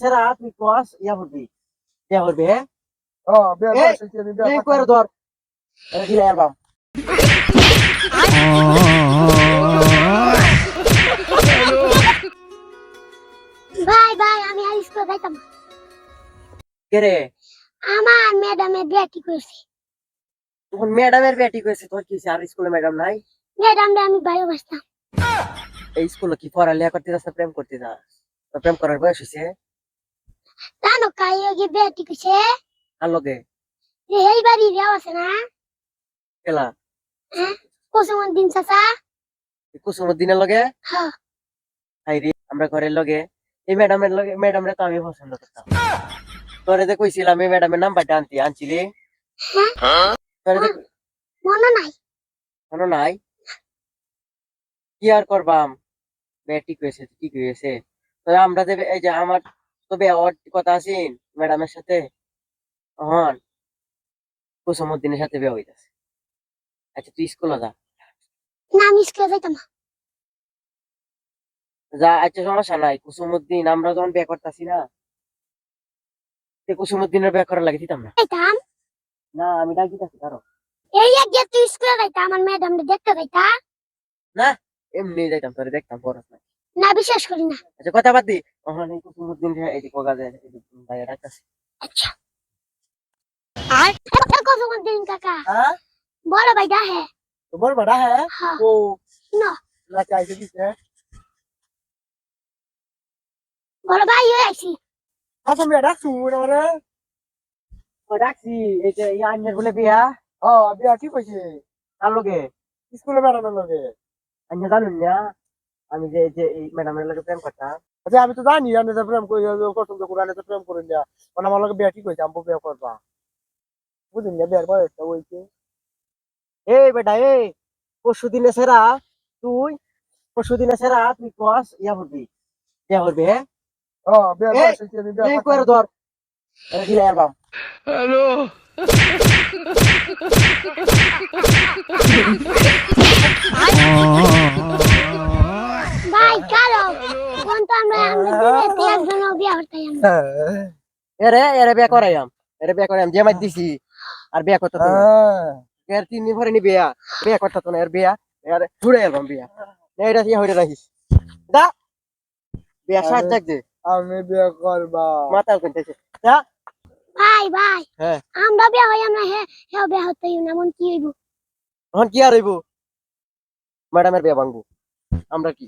সেরা তুই কস ইয়া করবি হ্যাঁ বিয়া এই করছি আমি বিয়া এই করছি করে ধর এটা দিলে আর বাম ভাই ভাই আমি আর স্কুলে যাইতাম না। কে রে আমার ম্যাডামের বিয়া ঠিক হয়েছে। তখন ম্যাডামের বেটি কইছে তোর কি আর স্কুলে ম্যাডাম নাই ম্যাডামরে আমি ভালোবাসতাম। এই স্কুলে কি পড়ালেখা করতে যাস না প্রেম করতে যাস তোর প্রেম করার বয়স হইছে জানো কাই ওই বিয়া ঠিক হয়েছে আর লগে যে এই বাড়ি রেও আছে না খেলা হ্যাঁ কোসমান দিন চাচা কুসুমের দিনের লগে হ্যাঁ হাই রে আমরা ঘরের লগে এই ম্যাডামরে তো আমি পছন্দ করতাম তোরে যে কইছিলাম এই ম্যাডামের নাম্বারটা আনছিলি হ্যাঁ তোরে যে মনে নাই। মনে নাই কি আর করবাম ঠিক হয়েছে ঠিক হয়েছে তবে আমরা যে এই যে আমার তো বিয়ার কথা আছেন ম্যাডামের সাথে হন কুসুমুদ্দিনের সাথে বিয়ে হইতাছে আচ্ছা তুই স্কুলে যা না আমি স্কুলে যাইতাম না। যা আচ্ছা সমস্যা নাই কুসুমুদ্দিন আমরা যখন বিয়ে করতেছি না কুসুমুদ্দিনের বিয়ে করার লাগে দিতাম না যাইতাম না আমি ডাক দিতেছি কারো এই এক গিয়ে তুই স্কুলে যাইতাম আমার ম্যাডামরে দেখতে যাইতা। না এমনি যাইতাম তোরে দেখতাম পড়াস না না বিশ্বাস করি না। আচ্ছা কথা বাদ দি ওখানে এই কুসুমুদ্দিন এই যে কোগাজে ভাইয়া ডাকতেছি আচ্ছা আর কোসমান দিন কাকা হ্যাঁ বড় ভাই দা হ্যাঁ তো বল বড়া হ্যাঁ হ্যাঁ ও না না চাইছে দিছে বড় ভাই হয়ে আইছি। আচ্ছা মেয়ে ডাকছু রে ও ডাকছি এই যে ইয়ানের বলে বিয়া বিয়া ঠিক হয়েছে কার লগে স্কুলে ম্যাডামের লগে। আমি জানুন না আমি যে যে এই ম্যাডামের লগে প্রেম করতাম আচ্ছা আমি তো জানি আমি তো প্রেম করি পছন্দ করি আমি তো প্রেম করি না মানে আমার লগে বিয়া ঠিক হয়েছে আমি বিয়া করবা বুঝলি না বিয়ার বয়সটা হয়েছে। এই বেটা এই পরশুদিনে সেরা তুই কস ইয়া করবি হ্যাঁ বিয়া এই করছি আমি বিয়া এই করছি করে ধর এটা দিলে আর বাম ভাই কালো কোন তো আমরা দিনে একজন বিয়া করতাম আমরা। এরে বিয়া করাইম যে মাই দিছি আর বিয়া করতে তো না এর 3 দিন পরে নি বিয়া করতে তো না এর বিয়া এর ঘুরে এলাম বিয়া এটা কি হইরে রাখিস দা বিয়া সাজ যাক যে আমি বিয়া করবা মাতাল কইতেছে দা ভাই ভাই হ্যাঁ আমরা বিয়া হই আমরা হ্যাঁ হ্যাঁ বিয়া হতেই না মন কি হইব এখন কি আর হইব ম্যাডামের বিয়া ভাঙবো আমরা কি